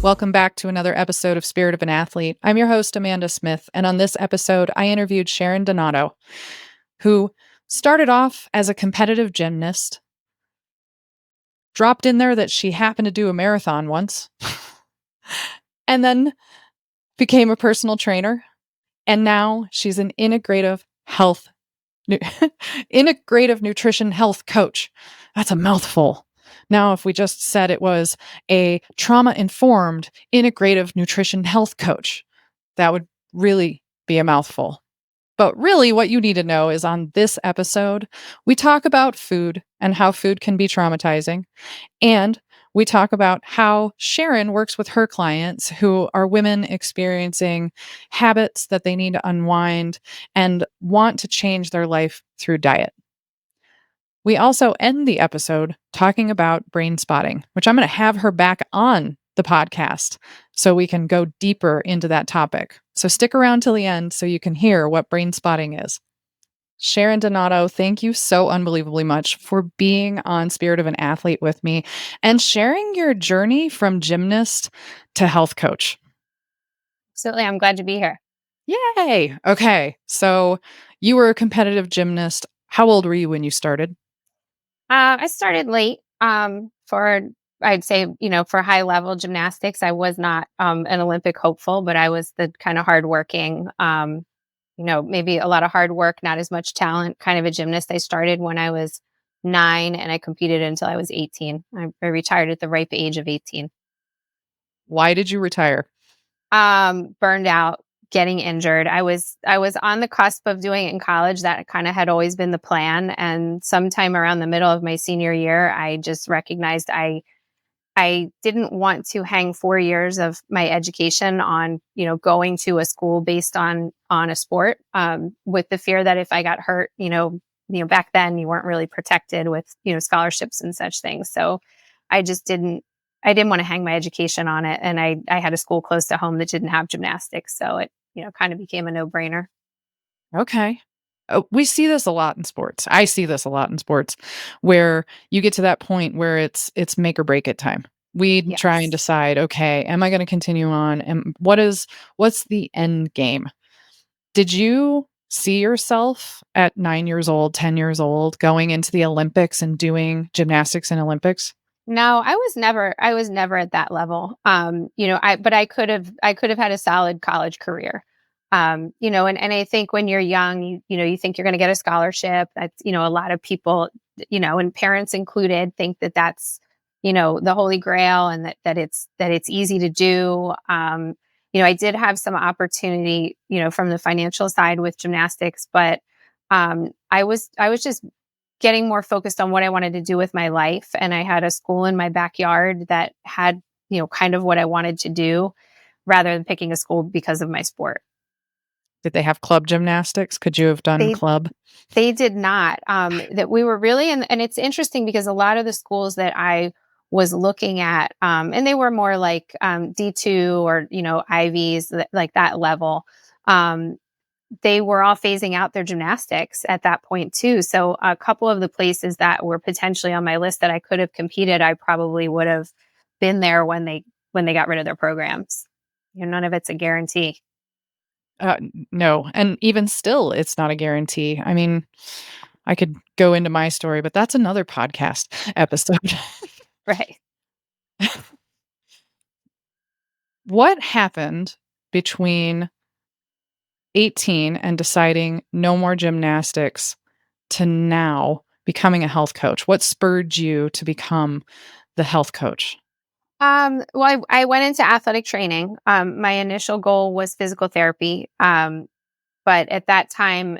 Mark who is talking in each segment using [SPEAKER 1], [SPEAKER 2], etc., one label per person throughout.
[SPEAKER 1] Welcome back to another episode of Spirit of an Athlete. I'm your host, Amanda Smith, and on this episode, I interviewed Sharon Donato, who started off as a competitive gymnast, dropped in there that she happened to do a marathon once, and then became a personal trainer, and now she's an integrative nutrition health coach. That's a mouthful. Now, if we just said it was a trauma-informed integrative nutrition health coach, that would really be a mouthful. But really, what you need to know is on this episode, we talk about food and how food can be traumatizing. And we talk about how Sharon works with her clients who are women experiencing habits that they need to unwind and want to change their life through diet. We also end the episode talking about brain spotting, which I'm going to have her back on the podcast so we can go deeper into that topic. So stick around till the end so you can hear what brain spotting is. Sharon Donato, thank you so unbelievably much for being on Spirit of an Athlete with me and sharing your journey from gymnast to health coach.
[SPEAKER 2] Absolutely. I'm glad to be here.
[SPEAKER 1] Yay. Okay. So you were a competitive gymnast. How old were you when you started?
[SPEAKER 2] I started late for, I'd say, for high level gymnastics. I was not an Olympic hopeful, but I was the kind of hardworking, maybe a lot of hard work, not as much talent kind of a gymnast. I started when I was 9 and I competed until I was 18. I retired at the ripe age of 18.
[SPEAKER 1] Why did you retire?
[SPEAKER 2] Burned out, getting injured. I was on the cusp of doing it in college. That kind of had always been the plan. And sometime around the middle of my senior year, I just recognized I didn't want to hang 4 years of my education on, going to a school based on a sport, with the fear that if I got hurt, back then you weren't really protected with, scholarships and such things. So I just I didn't want to hang my education on it. And I had a school close to home that didn't have gymnastics. So it, kind of became a no-brainer.
[SPEAKER 1] Okay. We see this a lot in sports. I see this a lot in sports where you get to that point where it's make or break it time. We try and
[SPEAKER 2] Yes.
[SPEAKER 1] decide, okay, am I going to continue on? And what's the end game? Did you see yourself at 9 years old, 10 years old, going into the Olympics and doing gymnastics in Olympics?
[SPEAKER 2] No, I was never at that level. But I could have had a solid college career. And I think when you're young, you think you're going to get a scholarship. That's, a lot of people, and parents included, think that that's, the holy grail, and that it's easy to do. I did have some opportunity, from the financial side with gymnastics, but I was just getting more focused on what I wanted to do with my life. And I had a school in my backyard that had, kind of what I wanted to do rather than picking a school because of my sport.
[SPEAKER 1] Did they have club gymnastics? Could you have done
[SPEAKER 2] They
[SPEAKER 1] club?
[SPEAKER 2] they did not. That we were really, and it's interesting because a lot of the schools that I was looking at, and they were more like D2 or Ivies, like that level. Um, they were all phasing out their gymnastics at that point too. So a couple of the places that were potentially on my list that I could have competed, I probably would have been there when they got rid of their programs. None of it's a guarantee.
[SPEAKER 1] No, and even still, it's not a guarantee. I mean, I could go into my story, but that's another podcast episode.
[SPEAKER 2] Right.
[SPEAKER 1] What happened between 18 and deciding no more gymnastics to now becoming a health coach? What spurred you to become the health coach?
[SPEAKER 2] Well, I went into athletic training. My initial goal was physical therapy. But at that time,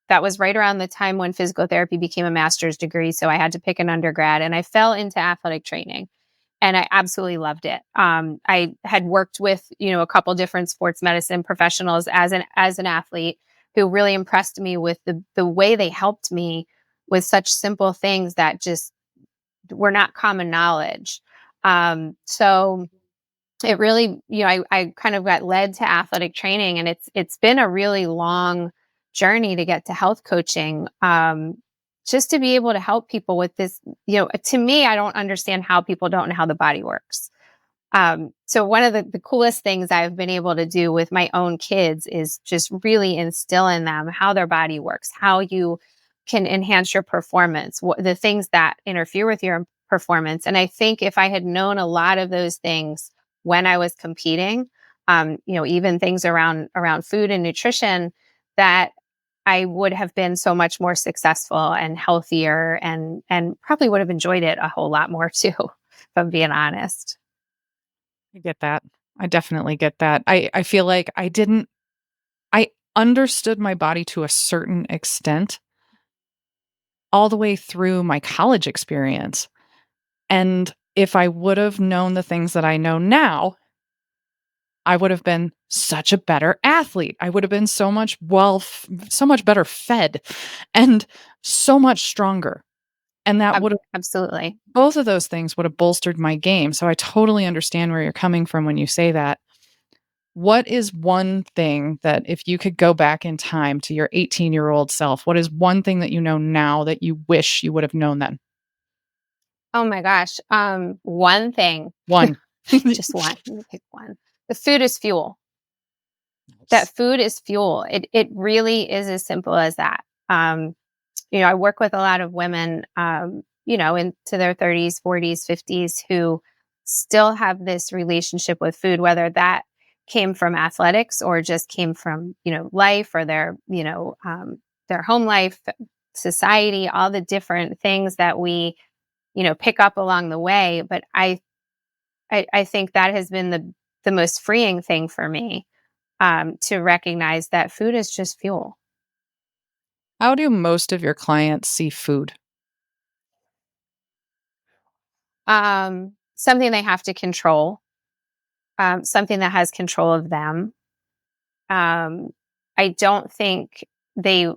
[SPEAKER 2] that was right around the time when physical therapy became a master's degree. So I had to pick an undergrad, and I fell into athletic training, and I absolutely loved it. I had worked with, a couple different sports medicine professionals as an athlete who really impressed me with the way they helped me with such simple things that just were not common knowledge. So it really, I kind of got led to athletic training, and it's been a really long journey to get to health coaching. Just to be able to help people with this, to me, I don't understand how people don't know how the body works. So one of the coolest things I've been able to do with my own kids is just really instill in them how their body works, how you can enhance your performance, the things that interfere with your performance. And I think if I had known a lot of those things when I was competing, even things around food and nutrition, that I would have been so much more successful and healthier, and probably would have enjoyed it a whole lot more too, if I'm being honest.
[SPEAKER 1] I get that. I definitely get that. I feel like I understood my body to a certain extent all the way through my college experience. And if I would have known the things that I know now, I would have been such a better athlete. I would have been so much better fed and so much stronger. And that would have
[SPEAKER 2] Absolutely.
[SPEAKER 1] both of those things would have bolstered my game. So I totally understand where you're coming from when you say that. What is one thing that if you could go back in time to your 18-year-old self, what is one thing that you know now that you wish you would have known then?
[SPEAKER 2] Oh my gosh. One thing,
[SPEAKER 1] One.
[SPEAKER 2] just one. Let me pick one. The food is fuel. That
[SPEAKER 1] Nice.
[SPEAKER 2] food is fuel. It really is as simple as that. I work with a lot of women, into their 30s, 40s, 50s who still have this relationship with food, whether that came from athletics or just came from, life or their home life, society, all the different things that we, pick up along the way. But I think that has been the most freeing thing for me, to recognize that food is just fuel.
[SPEAKER 1] How do most of your clients see food?
[SPEAKER 2] Something they have to control, something that has control of them. Um, I don't think they,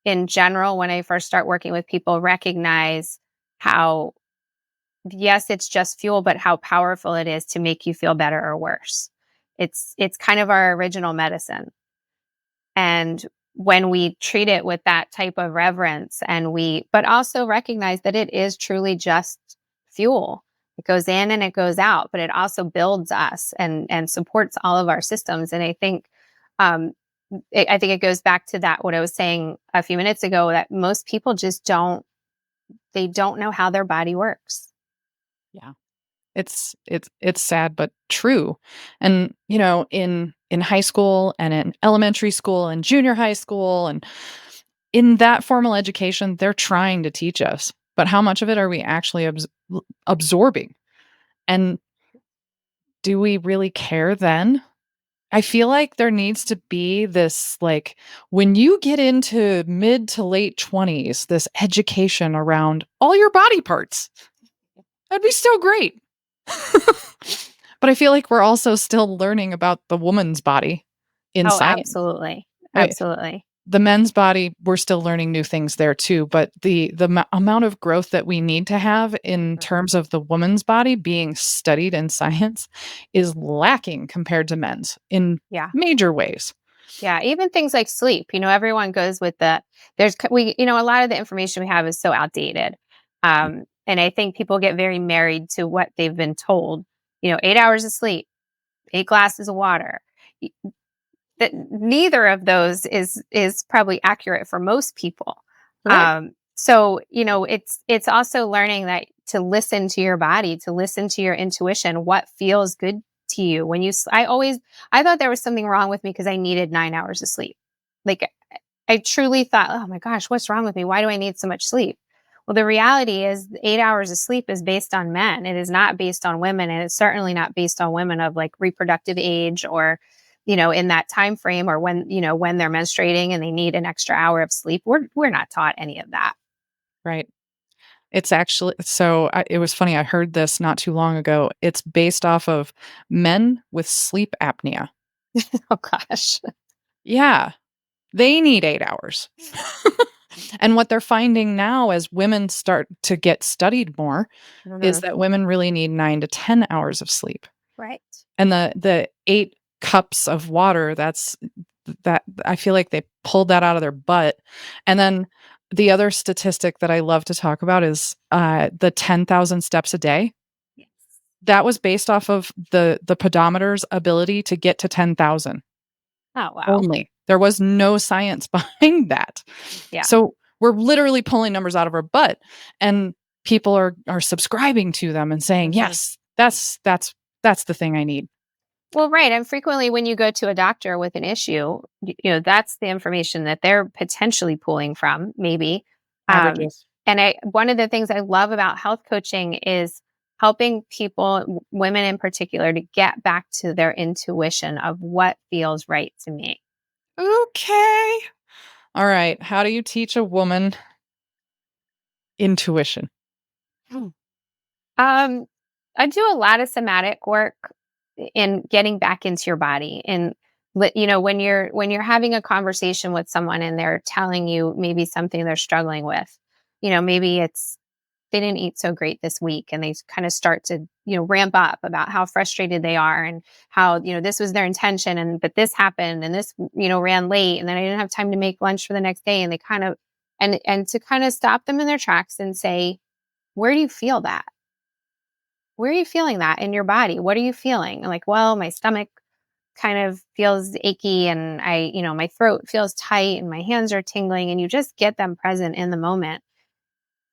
[SPEAKER 2] in general, when I first start working with people, recognize how, yes, it's just fuel, but how powerful it is to make you feel better or worse. It's kind of our original medicine. And when we treat it with that type of reverence, but also recognize that it is truly just fuel. It goes in and it goes out, but it also builds us and supports all of our systems. And I think, um, I think it goes back to that, what I was saying a few minutes ago, that most people just they don't know how their body works.
[SPEAKER 1] Yeah. It's sad but true. And, in high school and in elementary school and junior high school and in that formal education, they're trying to teach us. But how much of it are we actually absorbing? And do we really care then? I feel like there needs to be this, like, when you get into mid to late 20s, this education around all your body parts. That'd be so great. But I feel like we're also still learning about the woman's body in
[SPEAKER 2] Oh,
[SPEAKER 1] science.
[SPEAKER 2] absolutely.
[SPEAKER 1] Right?
[SPEAKER 2] Absolutely.
[SPEAKER 1] The men's body, we're still learning new things there too, but the amount of growth that we need to have in
[SPEAKER 2] Mhm.
[SPEAKER 1] terms of the woman's body being studied in science is lacking compared to men's in
[SPEAKER 2] Yeah.
[SPEAKER 1] major ways.
[SPEAKER 2] Yeah, even things like sleep, everyone goes with a lot of the information we have is so outdated. And I think people get very married to what they've been told, 8 hours of sleep, 8 glasses of water. Y- That neither of those is probably accurate for most people.
[SPEAKER 1] Correct.
[SPEAKER 2] So, it's also learning that to listen to your body, to listen to your intuition, what feels good to you when I thought there was something wrong with me because I needed 9 hours of sleep. Like, I truly thought, oh my gosh, what's wrong with me? Why do I need so much sleep? Well, the reality is 8 hours of sleep is based on men. It is not based on women. And it's certainly not based on women of like reproductive age or, in that time frame, or when they're menstruating and they need an extra hour of sleep. We're not taught any of that.
[SPEAKER 1] Right. It's actually it was funny. I heard this not too long ago. It's based off of men with sleep apnea.
[SPEAKER 2] Oh gosh.
[SPEAKER 1] Yeah, they need 8 hours. And what they're finding now as women start to get studied more is
[SPEAKER 2] Mhm.
[SPEAKER 1] that women really need 9 to 10 hours of sleep.
[SPEAKER 2] Right.
[SPEAKER 1] And the 8 cups of water, that I feel like they pulled that out of their butt. And then the other statistic that I love to talk about is, the 10,000 steps a day.
[SPEAKER 2] Yes.
[SPEAKER 1] That was based off of the pedometer's ability to get to 10,000
[SPEAKER 2] Oh, wow.
[SPEAKER 1] only. There was no science behind that.
[SPEAKER 2] Yeah.
[SPEAKER 1] So, we're literally pulling numbers out of our butt, and people are subscribing to them and saying,
[SPEAKER 2] Mhm.
[SPEAKER 1] "Yes, that's the thing I need."
[SPEAKER 2] Well, right, and frequently when you go to a doctor with an issue, that's the information that they're potentially pulling from, maybe. Um,
[SPEAKER 1] Averages.
[SPEAKER 2] and one of the things I love about health coaching is helping people, women in particular, to get back to their intuition of what feels right to me.
[SPEAKER 1] Okay. Alright, how do you teach a woman intuition?
[SPEAKER 2] Mm. Um, I do a lot of somatic work in getting back into your body, and when you're having a conversation with someone and they're telling you maybe something they're struggling with, maybe it's they didn't eat so great this week, and they kind of start to ramp up about how frustrated they are, and how this was their intention, and but this happened, and this ran late, and then I didn't have time to make lunch for the next day, and they kind of and to kind of stop them in their tracks and say, where do you feel that? Where are you feeling that in your body? What are you feeling? Like, well, my stomach kind of feels achy, and my throat feels tight, and my hands are tingling, and you just get them present in the moment.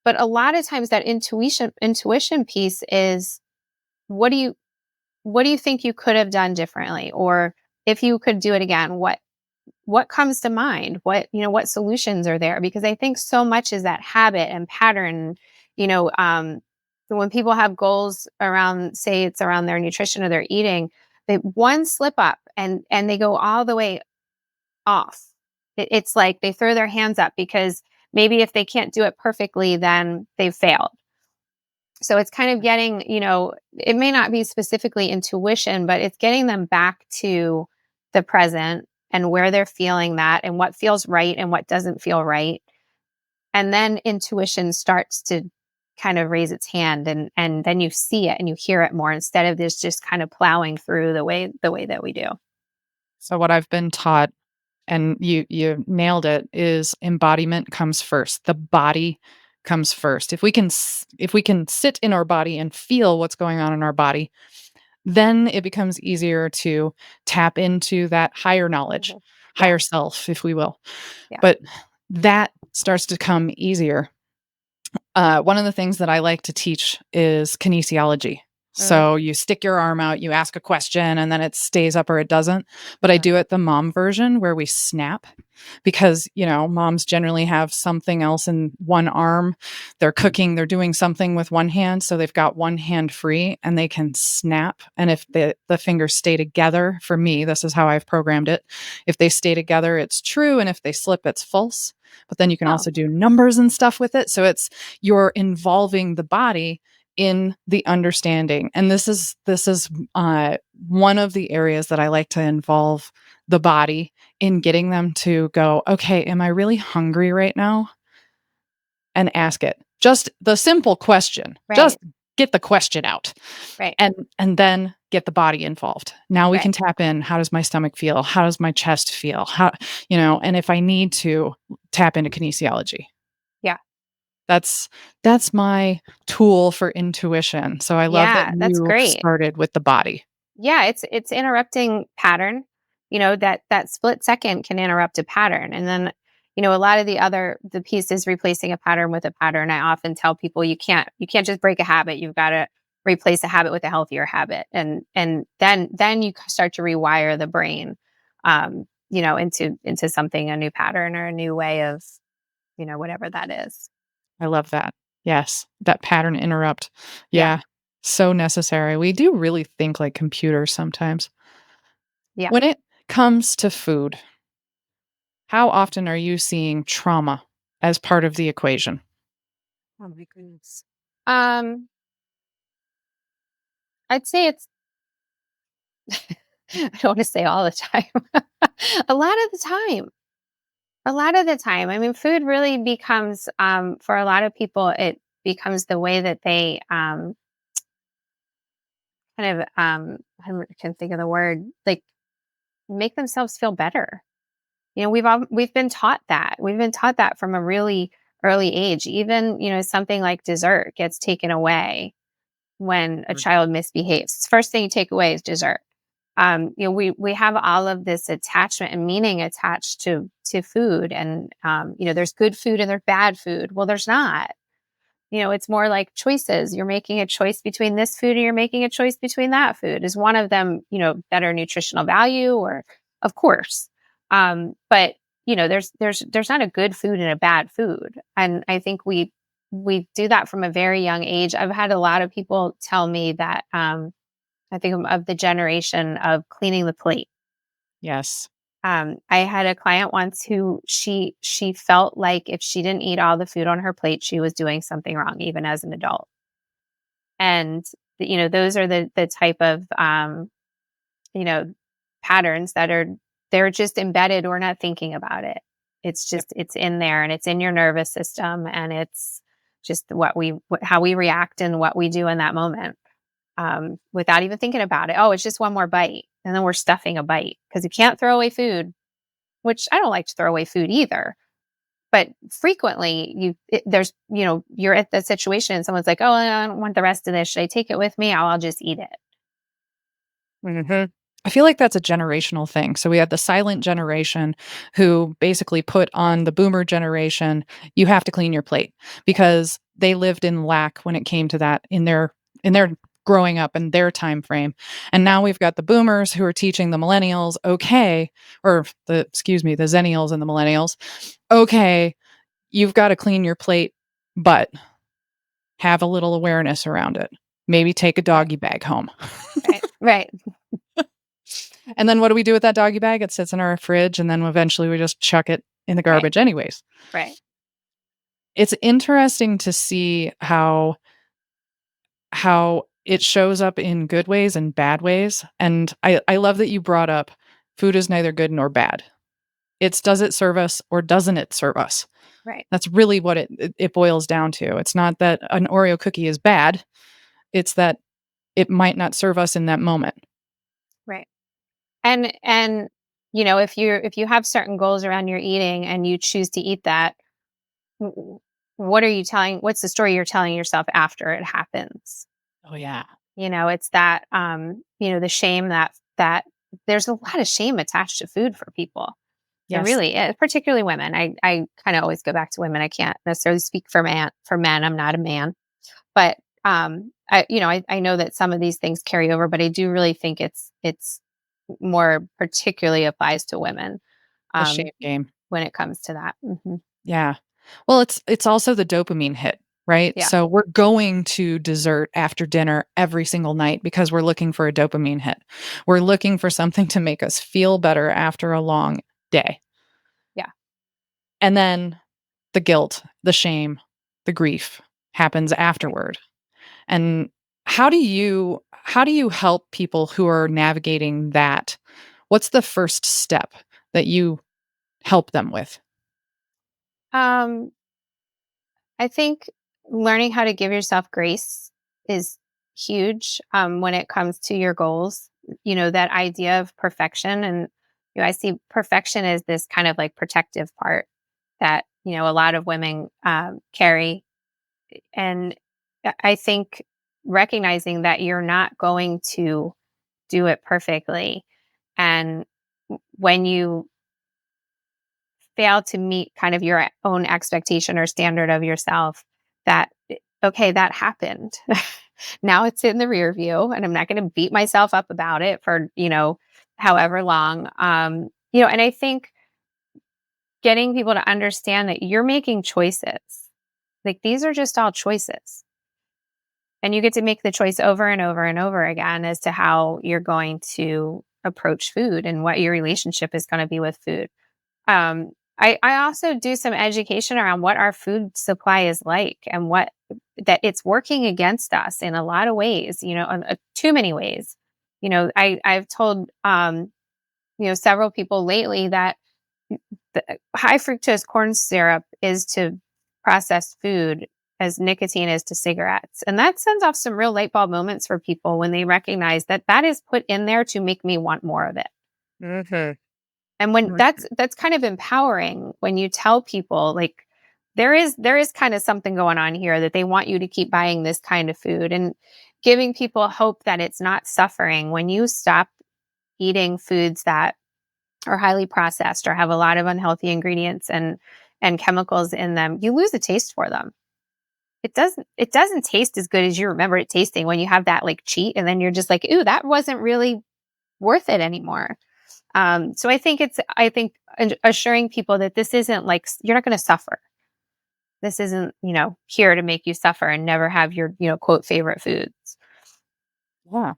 [SPEAKER 2] But a lot of times that intuition piece is, what do you what do you think you could have done differently? Or if you could do it again, what comes to mind? What solutions are there? Because I think so much is that habit and pattern. you know um so when people have goals around, say it's around their nutrition or their eating, they one slip up and they go all the way off. It's like they throw their hands up, because maybe if they can't do it perfectly, then they've failed. So it's kind of getting, it may not be specifically intuition, but it's getting them back to the present and where they're feeling that and what feels right and what doesn't feel right. And then intuition starts to kind of raise its hand, and then you see it and you hear it more, instead of this just kind of plowing through the way that we do.
[SPEAKER 1] So what I've been taught, and you nailed it, is embodiment comes first. The body comes first. If we can sit in our body and feel what's going on in our body, then it becomes easier to tap into that higher knowledge,
[SPEAKER 2] Mhm. Yeah.
[SPEAKER 1] higher self, if we will.
[SPEAKER 2] Yeah.
[SPEAKER 1] But that starts to come easier. One of the things that I like to teach is kinesiology.
[SPEAKER 2] Mm,
[SPEAKER 1] So you stick your arm out, you ask a question, and then it stays up or it doesn't. But I
[SPEAKER 2] mhm.
[SPEAKER 1] do it the mom version where we snap, because, moms generally have something else in one arm. They're cooking, they're doing something with one hand. So they've got one hand free and they can snap. And if the fingers stay together, for me, this is how I've programmed it. If they stay together, it's true. And if they slip, it's false. But then you can
[SPEAKER 2] Oh,
[SPEAKER 1] also do numbers and stuff with it. So you're involving the body in the understanding. And this is one of the areas that I like to involve the body in, getting them to go, okay, am I really hungry right now? And ask it. Just the simple question. Just
[SPEAKER 2] right,
[SPEAKER 1] get the question out.
[SPEAKER 2] right,
[SPEAKER 1] And then get the body involved. Now we
[SPEAKER 2] right.
[SPEAKER 1] can tap in. How does my stomach feel? How does my chest feel? And if I need to, tap into kinesiology.
[SPEAKER 2] Yeah.
[SPEAKER 1] That's that's my tool for intuition. So I love that
[SPEAKER 2] Yeah, that's
[SPEAKER 1] you
[SPEAKER 2] great.
[SPEAKER 1] started with the body.
[SPEAKER 2] Yeah, it's interrupting pattern. That split second can interrupt a pattern. And then, a lot of the piece is replacing a pattern with a pattern. I often tell people, you can't just break a habit. You've got to replace a habit with a healthier habit. And then you start to rewire the brain into something, a new pattern or a new way of, whatever that is.
[SPEAKER 1] I love that. Yes, that pattern interrupt.
[SPEAKER 2] Yeah.
[SPEAKER 1] Yeah, so necessary. We do really think like computers sometimes.
[SPEAKER 2] Yeah.
[SPEAKER 1] When it comes to food, how often are you seeing trauma as part of the equation?
[SPEAKER 2] Oh my goodness. Um, I'd say it's I don't want to say all the time. A lot of the time. A lot of the time. I mean, food really becomes, for a lot of people, it becomes the way that they kind of, I can't think of the word, like make themselves feel better. We've been taught that. We've been taught that from a really early age. Even, something like dessert gets taken away. when a
[SPEAKER 1] Mm.
[SPEAKER 2] child misbehaves. First thing you take away is dessert. We have all of this attachment and meaning attached to food, and there's good food and there's bad food. Well, there's not. It's more like choices. You're making a choice between this food and you're making a choice between that food. Is one of them, better nutritional value, or of course. But there's not a good food and a bad food. And I think we do that from a very young age. I've had a lot of people tell me that I think of the generation of cleaning the plate.
[SPEAKER 1] Yes.
[SPEAKER 2] I had a client once who she felt like if she didn't eat all the food on her plate, she was doing something wrong, even as an adult. And those are the type of you know patterns that they're just embedded. We're not thinking about it. It's
[SPEAKER 1] Yep.
[SPEAKER 2] just it's in there, and it's in your nervous system, and it's just how we react and what we do in that moment, without even thinking about it. Oh, it's just one more bite, and then we're stuffing a bite because you can't throw away food, which I don't like to throw away food either. But frequently, you're at the situation and someone's like, "Oh, I don't want the rest of this. Should I take it with me? I'll just eat it."
[SPEAKER 1] Mhm. I feel like that's a generational thing. So we had the silent generation who basically put on the boomer generation, you have to clean your plate because they lived in lack when it came to that in their growing up in their time frame. And now we've got the boomers who are teaching the millennials, okay, or the zennials and the millennials, okay, you've got to clean your plate, but have a little awareness around it. Maybe take a
[SPEAKER 2] Right,
[SPEAKER 1] doggy bag home.
[SPEAKER 2] right, right,
[SPEAKER 1] And then what do we do with that doggy bag? It sits in our fridge, and then eventually we just chuck it in the
[SPEAKER 2] right,
[SPEAKER 1] garbage anyways.
[SPEAKER 2] right.
[SPEAKER 1] It's interesting to see how it shows up in good ways and bad ways, and I love that you brought up food is neither good nor bad. It's does it serve us or doesn't it serve us?
[SPEAKER 2] Right,
[SPEAKER 1] That's really what it boils down to. It's not that an Oreo cookie is bad, it's that it might not serve us in that moment.
[SPEAKER 2] right. And if you have certain goals around your eating and you choose to eat that, w- what's the story you're telling yourself after it happens?
[SPEAKER 1] Oh, yeah.
[SPEAKER 2] It's that the shame that there's a lot of shame attached to food for people. There
[SPEAKER 1] Yes.
[SPEAKER 2] really is, particularly women. I kind of always go back to women. I can't necessarily speak for men. I'm not a man. But I know that some of these things carry over, but I do really think it's more particularly applies to women,
[SPEAKER 1] The shame
[SPEAKER 2] um,
[SPEAKER 1] game.
[SPEAKER 2] when it comes to that.
[SPEAKER 1] Yeah. Well, it's also the dopamine hit, right?
[SPEAKER 2] Yeah,
[SPEAKER 1] So we're going to dessert after dinner every single night because we're looking for a dopamine hit. We're looking for something to make us feel better after a long day.
[SPEAKER 2] yeah,
[SPEAKER 1] And then the guilt, the shame, the grief happens
[SPEAKER 2] right.
[SPEAKER 1] afterward. And how do you help people who are navigating that? What's the first step that you help them with?
[SPEAKER 2] Um, I think learning how to give yourself grace is huge, when it comes to your goals. That idea of perfection, and I see perfection as this kind of like protective part that a lot of women carry. And I think recognizing that you're not going to do it perfectly, and when you fail to meet kind of your own expectation or standard of yourself, that okay, that happened. Now it's in the rear view, and I'm not going to beat myself up about it for however long. And I think getting people to understand that you're making choices, like these are just all choices, and you get to make the choice over and over and over again as to how you're going to approach food and what your relationship is going to be with food. I also do some education around what our food supply is like, and what that it's working against us in a lot of ways, too many ways. I've told several people lately that the high fructose corn syrup is to processed food as nicotine is to cigarettes. And that sends off some real light bulb moments for people when they recognize that that is put in there to make me want more of it.
[SPEAKER 1] Mhm.
[SPEAKER 2] And when
[SPEAKER 1] Mhm.
[SPEAKER 2] that's kind of empowering when you tell people like there is kind of something going on here that they want you to keep buying this kind of food. And giving people hope that it's not suffering. When you stop eating foods that are highly processed or have a lot of unhealthy ingredients and chemicals in them, you lose the taste for them. It doesn't taste as good as you remember it tasting when you have that like cheat and then you're just like, ooh, that wasn't really worth it anymore. So I think assuring people that this isn't like you're not going to suffer. This isn't, here to make you suffer and never have your, quote favorite foods.
[SPEAKER 1] Yeah.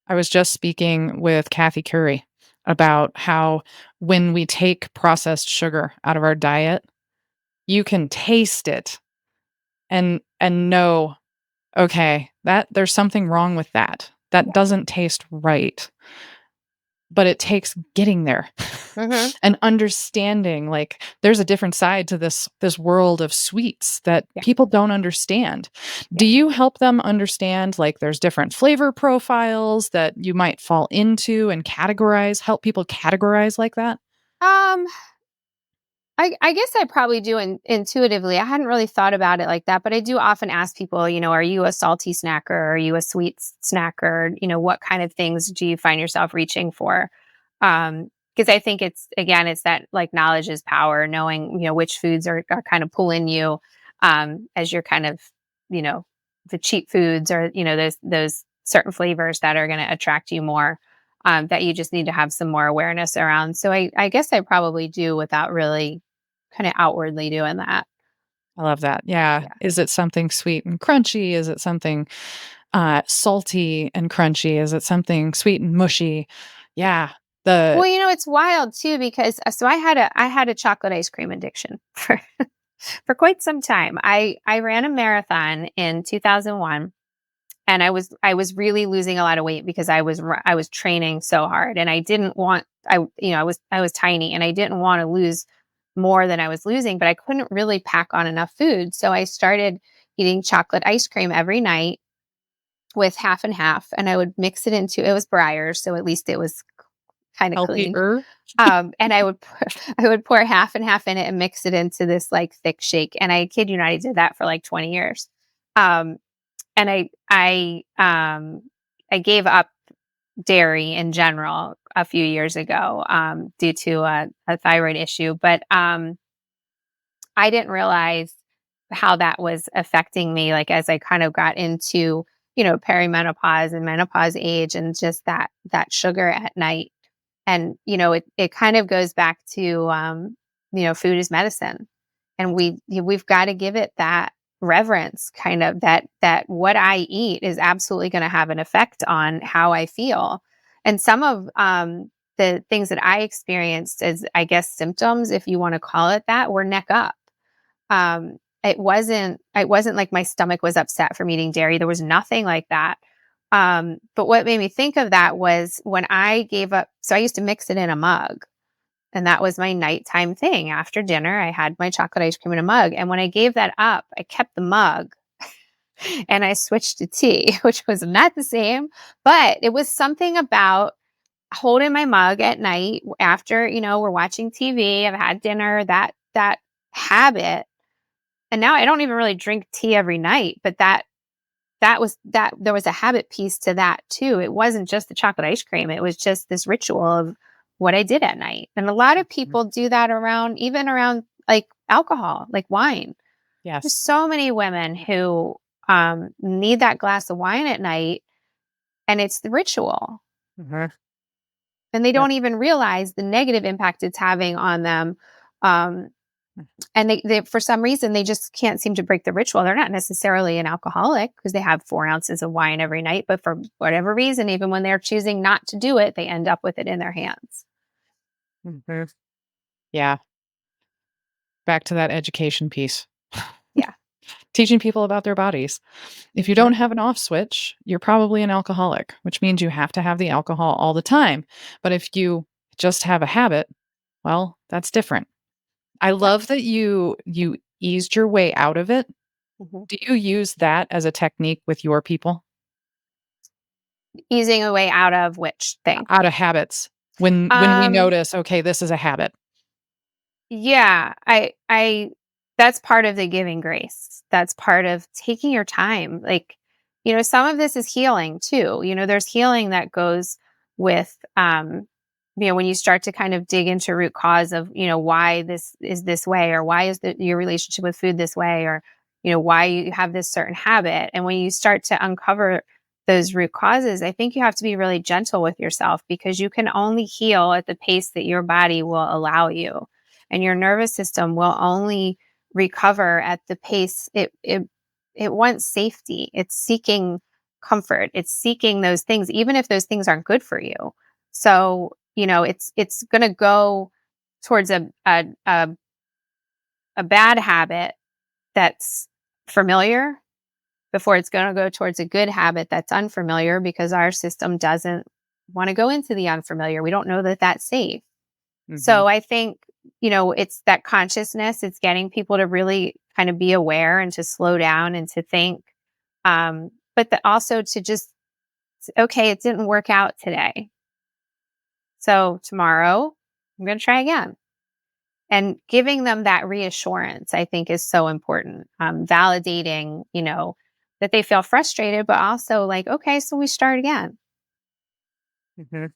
[SPEAKER 1] I was just speaking with Kathy Curry about how when we take processed sugar out of our diet, you can taste it and know, okay, that there's something wrong with that. That
[SPEAKER 2] Yeah.
[SPEAKER 1] doesn't taste right. But it takes getting there
[SPEAKER 2] Hmm.
[SPEAKER 1] and understanding, like, there's a different side to this world of sweets that
[SPEAKER 2] Yeah.
[SPEAKER 1] people don't understand.
[SPEAKER 2] Yeah.
[SPEAKER 1] Do you help them understand, like, there's different flavor profiles that you might fall into and help people categorize like that?
[SPEAKER 2] Um, I guess I probably do intuitively. I hadn't really thought about it like that, but I do often ask people, are you a salty snacker? Are you a sweet snacker? What kind of things do you find yourself reaching for? Because I think it's that like knowledge is power, knowing, which foods are kind of pulling you, as you're kind of, you know, the cheap foods or, those certain flavors that are going to attract you more. That you just need to have some more awareness around. So I guess I probably do without really kind of outwardly doing that.
[SPEAKER 1] I love that. Yeah.
[SPEAKER 2] Yeah.
[SPEAKER 1] Is it something sweet and crunchy? Is it something, salty and crunchy? Is it something sweet and mushy? Yeah. The
[SPEAKER 2] Well, it's wild too because so I had a chocolate ice cream addiction for quite some time. I ran a marathon in 2001 and I was really losing a lot of weight because I was training so hard and I didn't want I was tiny and I didn't want to lose more than I was losing, but I couldn't really pack on enough food. So I started eating chocolate ice cream every night with half and half, and I would mix it into it was Breyers, so at least it was kind of clean.
[SPEAKER 1] healthier.
[SPEAKER 2] And I would pour half and half in it and mix it into this like thick shake. And I kid you not, I did that for like 20 years. Um, and I gave up dairy in general a few years ago due to a thyroid issue, but I didn't realize how that was affecting me, like, as I kind of got into, perimenopause and menopause age and just that sugar at night. And, it kind of goes back to, food is medicine. And we've got to give it that reverence kind of that what I eat is absolutely going to have an effect on how I feel. And some of the things that I experienced as I guess symptoms, if you want to call it that, were neck up. It wasn't like my stomach was upset from eating dairy. There was nothing like that. But what made me think of that was when I gave up. So I used to mix it in a mug, and that was my nighttime thing. After dinner, I had my chocolate ice cream in a mug. And when I gave that up, I kept the mug and I switched to tea, which was not the same, but it was something about holding my mug at night after, we're watching TV, I've had dinner, that habit. And now I don't even really drink tea every night, but that there was a habit piece to that too. It wasn't just the chocolate ice cream. It was just this ritual of what I did at night. And a lot of
[SPEAKER 1] Mhm.
[SPEAKER 2] people do that even around like alcohol, like wine. There's
[SPEAKER 1] Yes.
[SPEAKER 2] so many women who need that glass of wine at night and it's the ritual.
[SPEAKER 1] Mhm.
[SPEAKER 2] And they
[SPEAKER 1] Yep.
[SPEAKER 2] don't even realize the negative impact it's having on them. Um, and they for some reason they just can't seem to break the ritual. They're not necessarily an alcoholic because they have 4 ounces of wine every night, but for whatever reason, even when they're choosing not to do it, they end up with it in their hands.
[SPEAKER 1] Mhm. Yeah. Back to that education piece.
[SPEAKER 2] Yeah.
[SPEAKER 1] Teaching people about their bodies. If you
[SPEAKER 2] Mhm.
[SPEAKER 1] don't have an off switch, you're probably an alcoholic, which means you have to have the alcohol all the time. But if you just have a habit, well, that's different. I
[SPEAKER 2] Yeah.
[SPEAKER 1] love that you eased your way out of it.
[SPEAKER 2] Mhm.
[SPEAKER 1] Do you use that as a technique with your people?
[SPEAKER 2] Easing a way out of which thing?
[SPEAKER 1] Out of habits. When we
[SPEAKER 2] Um,
[SPEAKER 1] notice, okay, this is a habit.
[SPEAKER 2] yeah, I that's part of the giving grace. That's part of taking your time. Like some of this is healing too. There's healing that goes with, when you start to kind of dig into root cause of, why this is this way, or why is your relationship with food this way, or, why you have this certain habit. And when you start to uncover those root causes, I think you have to be really gentle with yourself, because you can only heal at the pace that your body will allow you. And your nervous system will only recover at the pace it wants safety. It's seeking comfort. It's seeking those things, even if those things aren't good for you. So, it's going to go towards a bad habit that's familiar before it's going to go towards a good habit that's unfamiliar, because our system doesn't want to go into the unfamiliar. We don't know that that's safe.
[SPEAKER 1] Mhm.
[SPEAKER 2] So I think, it's that consciousness. It's getting people to really kind of be aware and to slow down and to think. But also to just, okay, it didn't work out today. So tomorrow I'm going to try again. And giving them that reassurance, I think, is so important. Validating, that they feel frustrated, but also like, okay, so we start again.
[SPEAKER 1] Mhm.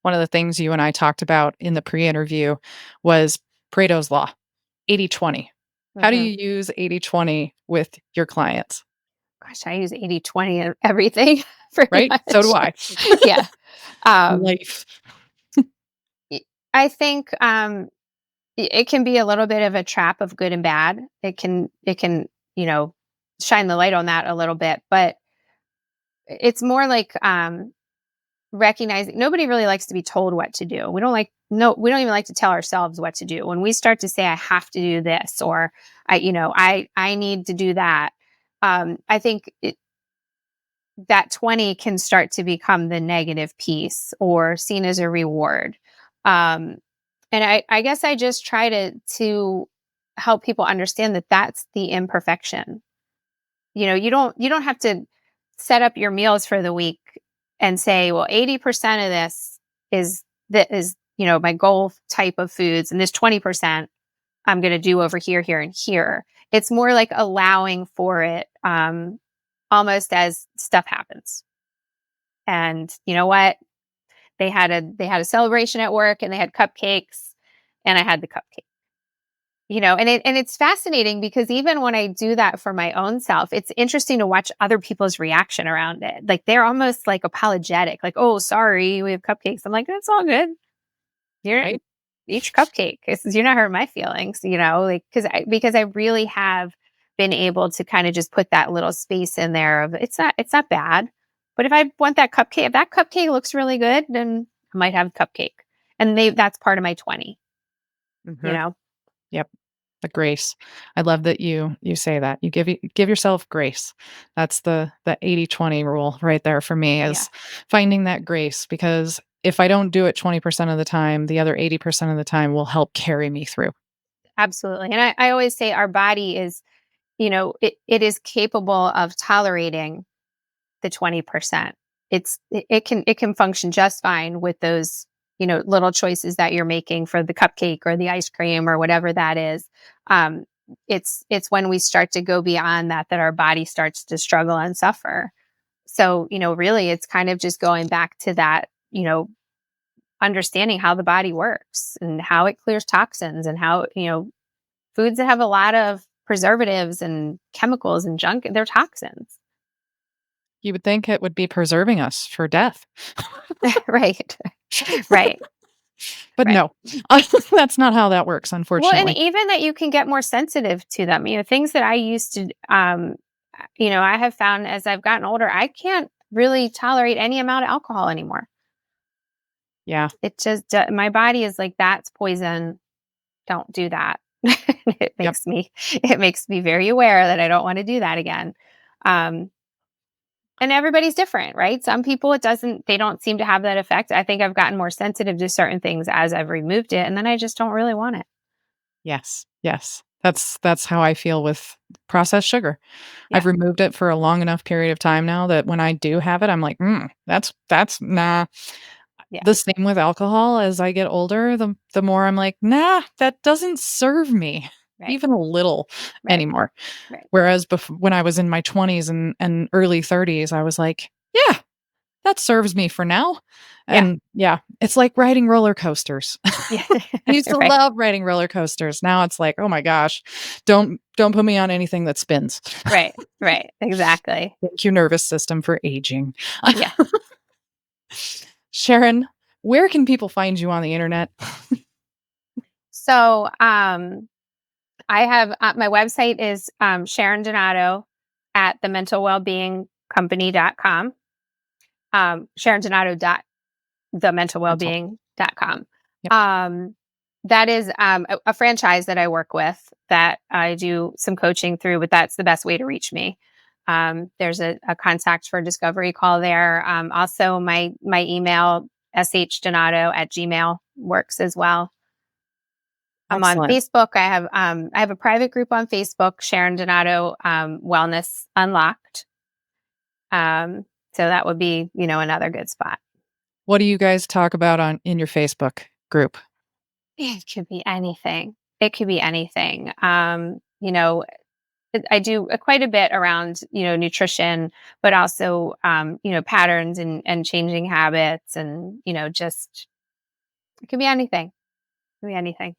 [SPEAKER 1] One of the things you and I talked about in the pre-interview was Pareto's Law, 80/20. How do
[SPEAKER 2] Hmm.
[SPEAKER 1] you use 80/20 with your clients?
[SPEAKER 2] Gosh, I use 80/20 and everything pretty
[SPEAKER 1] Right? So do
[SPEAKER 2] much.
[SPEAKER 1] I.
[SPEAKER 2] Yeah. Um,
[SPEAKER 1] Life.
[SPEAKER 2] y- I think it can be a little bit of a trap of good and bad. It can, shine the light on that a little bit, but it's more like recognizing nobody really likes to be told what to do. We don't like no we don't even like to tell ourselves what to do. When we start to say I have to do this, or I need to do that, I think that 20 can start to become the negative piece or seen as a reward. Um and I guess I just try to help people understand that that's the imperfection. You don't have to set up your meals for the week and say, well, 80% of this is my goal type of foods, and this 20% I'm going to do over here, here, and here. It's more like allowing for it, almost as stuff happens. And you know what? They had a celebration at work, and they had cupcakes, and I had the cupcake. And it's fascinating, because even when I do that for my own self, it's interesting to watch other people's reaction around it. Like, they're almost like apologetic, like, "Oh, sorry, we have cupcakes." I'm like, "It's all good. You're
[SPEAKER 1] Right?
[SPEAKER 2] each cupcake. You're not hurting my feelings." Like, because I really have been able to kind of just put that little space in there of it's not bad. But if that cupcake looks really good, then I might have a cupcake. And that's part of my 20, you
[SPEAKER 1] Mhm.
[SPEAKER 2] know?
[SPEAKER 1] Yep. The grace. I love that you say that. You give yourself grace. That's the 80/20 rule right there for me,
[SPEAKER 2] Yeah.
[SPEAKER 1] is finding that grace, because if I don't do it 20% of the time, the other 80% of the time will help carry me through.
[SPEAKER 2] Absolutely. And I always say our body is, it is capable of tolerating the 20%. It can function just fine with those, little choices that you're making for the cupcake or the ice cream or whatever that is. Um, it's when we start to go beyond that our body starts to struggle and suffer. So, really it's kind of just going back to that, understanding how the body works and how it clears toxins, and how, foods that have a lot of preservatives and chemicals and junk, they're toxins.
[SPEAKER 1] You would think it would be preserving us for death.
[SPEAKER 2] Right. Right.
[SPEAKER 1] But
[SPEAKER 2] Right.
[SPEAKER 1] no, that's not how that works,
[SPEAKER 2] Well, and
[SPEAKER 1] unfortunately.
[SPEAKER 2] even that you can get more sensitive to them. Things that I used to, I have found as I've gotten older, I can't really tolerate any amount of alcohol anymore.
[SPEAKER 1] Yeah.
[SPEAKER 2] It just, my body is like, that's poison. Don't do that. it
[SPEAKER 1] Yep.
[SPEAKER 2] makes me, it makes me very aware that I don't want to do that again. Um, and everybody's different, right? Some people, they don't seem to have that effect. I think I've gotten more sensitive to certain things as I've removed it, and then I just don't really want it.
[SPEAKER 1] Yes. Yes. That's how I feel with processed sugar.
[SPEAKER 2] Yeah.
[SPEAKER 1] I've removed it for a long enough period of time now that when I do have it, I'm like, that's nah."
[SPEAKER 2] Yeah.
[SPEAKER 1] The same with alcohol. As I get older, the more I'm like, "Nah, that doesn't serve me."
[SPEAKER 2] Right.
[SPEAKER 1] even a little
[SPEAKER 2] Right.
[SPEAKER 1] anymore.
[SPEAKER 2] Right.
[SPEAKER 1] Whereas when I was in my 20s and early 30s, I was like, yeah, that serves me for now.
[SPEAKER 2] Yeah.
[SPEAKER 1] And yeah, it's like riding roller coasters.
[SPEAKER 2] Yeah.
[SPEAKER 1] I used to
[SPEAKER 2] Right.
[SPEAKER 1] love riding roller coasters. Now it's like, oh my gosh, don't put me on anything that spins.
[SPEAKER 2] Right. Right. Exactly.
[SPEAKER 1] Thank you, nervous system, for aging.
[SPEAKER 2] Yeah.
[SPEAKER 1] Sharon, where can people find you on the internet?
[SPEAKER 2] So, I have my website is Sharon Donato at thementalwellbeingcompany.com. Sharon Donato dot
[SPEAKER 1] Mental.
[SPEAKER 2] thementalwellbeing.com.
[SPEAKER 1] Yep.
[SPEAKER 2] That is a franchise that I work with that I do some coaching through, but that's the best way to reach me. There's a contact for discovery call there. Also, my email, shdonato@gmail works as well. I'm on
[SPEAKER 1] Excellent.
[SPEAKER 2] Facebook. I have a private group on Facebook, Sharon Donato Wellness Unlocked. So that would be, another good spot.
[SPEAKER 1] What do you guys talk about in your Facebook group?
[SPEAKER 2] It could be anything. It could be anything. I do quite a bit around, nutrition, but also, patterns and changing habits and, just, it could be anything. It could be anything.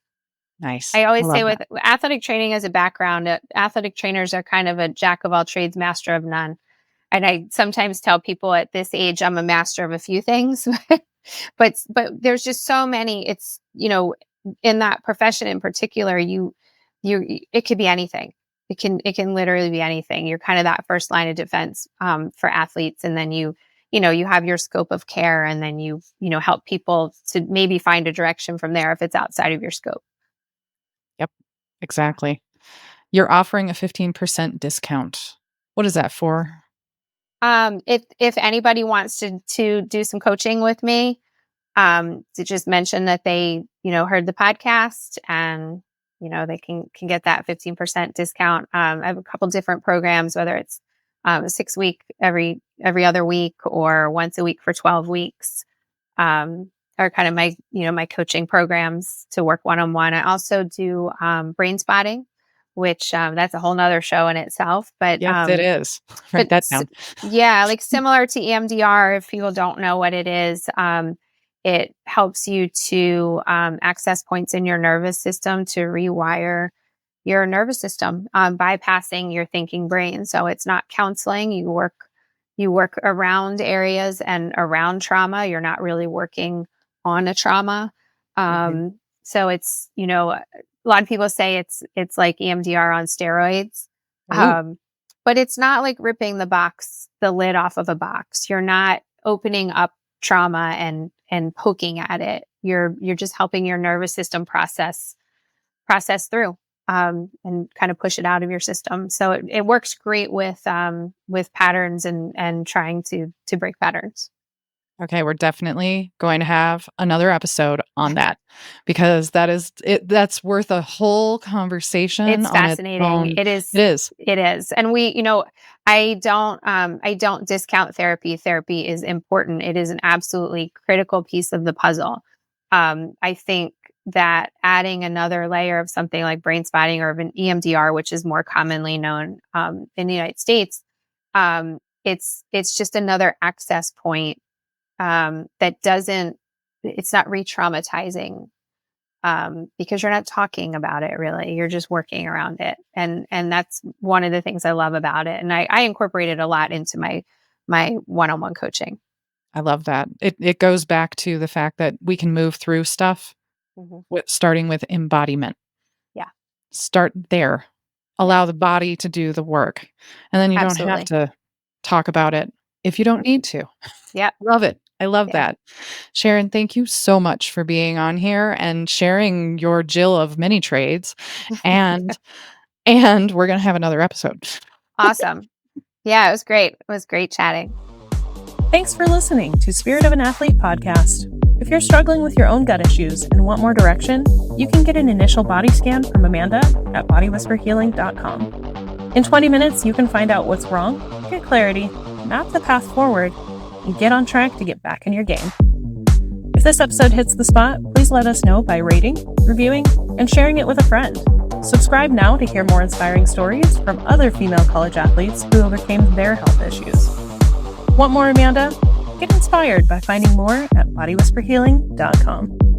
[SPEAKER 1] Nice.
[SPEAKER 2] I
[SPEAKER 1] I
[SPEAKER 2] always say
[SPEAKER 1] love
[SPEAKER 2] with
[SPEAKER 1] that.
[SPEAKER 2] athletic training as a background, athletic trainers are kind of a jack of all trades, master of none. And I sometimes tell people at this age, I'm a master of a few things, but there's just so many. It's, in that profession in particular, it could be anything. It can literally be anything. You're kind of that first line of defense for athletes, and then you have your scope of care, and then you help people to maybe find a direction from there if it's outside of your scope.
[SPEAKER 1] Yep, exactly. You're offering a 15% discount. What is that for?
[SPEAKER 2] If anybody wants to do some coaching with me, to just mention that they, heard the podcast and, they can get that 15% discount. I have a couple different programs, whether it's a 6 week every other week or once a week for 12 weeks. Are kind of my coaching programs to work one-on-one. I also do brain spotting, which that's a whole nother show in itself. But
[SPEAKER 1] Yes, it is. Write
[SPEAKER 2] but
[SPEAKER 1] that down.
[SPEAKER 2] yeah, like similar to EMDR, if people don't know what it is, it helps you to access points in your nervous system to rewire your nervous system, bypassing your thinking brain. So it's not counseling. You work around areas and around trauma. You're not really working on a trauma.
[SPEAKER 1] Mhm.
[SPEAKER 2] So it's, a lot of people say it's like EMDR on steroids.
[SPEAKER 1] Ooh,
[SPEAKER 2] But it's not like ripping the lid off of a box. You're not opening up trauma and poking at it. You're just helping your nervous system process through and kind of push it out of your system. So it works great with patterns and trying to break patterns.
[SPEAKER 1] okay, we're definitely going to have another episode on that because that's worth a whole conversation
[SPEAKER 2] It's
[SPEAKER 1] on its
[SPEAKER 2] fascinating.
[SPEAKER 1] own.
[SPEAKER 2] It is.
[SPEAKER 1] It is.
[SPEAKER 2] It is. And I don't discount therapy. Therapy is important. It is an absolutely critical piece of the puzzle. I think that adding another layer of something like brain spotting or of an EMDR, which is more commonly known in the United States, it's just another access point that doesn't. It's not re-traumatizing because you're not talking about it really. You're just working around it, and that's one of the things I love about it. And I incorporate it a lot into my one-on-one coaching.
[SPEAKER 1] I love that. It goes back to the fact that we can move through stuff
[SPEAKER 2] Mhm.
[SPEAKER 1] starting with embodiment.
[SPEAKER 2] Yeah,
[SPEAKER 1] Start there.
[SPEAKER 2] yeah,
[SPEAKER 1] Allow the body to do the work. And then you don't have
[SPEAKER 2] absolutely.
[SPEAKER 1] to talk about it if you don't
[SPEAKER 2] Mhm.
[SPEAKER 1] need to.
[SPEAKER 2] Yep,
[SPEAKER 1] Love it. I love
[SPEAKER 2] yeah.
[SPEAKER 1] that. Sharon, thank you so much for being on here and sharing your Jill of many trades. And we're going to have another episode.
[SPEAKER 2] Awesome. Yeah, it was great. It was great chatting.
[SPEAKER 3] Thanks for listening to Spirit of an Athlete podcast. If you're struggling with your own gut issues and want more direction, you can get an initial body scan from Amanda at bodywhisperhealing.com. In 20 minutes, you can find out what's wrong, get clarity, map the path forward, and get on track to get back in your game. If this episode hits the spot, please let us know by rating, reviewing, and sharing it with a friend. Subscribe now to hear more inspiring stories from other female college athletes who overcame their health issues. Want more, Amanda? Get inspired by finding more at bodywhisperhealing.com.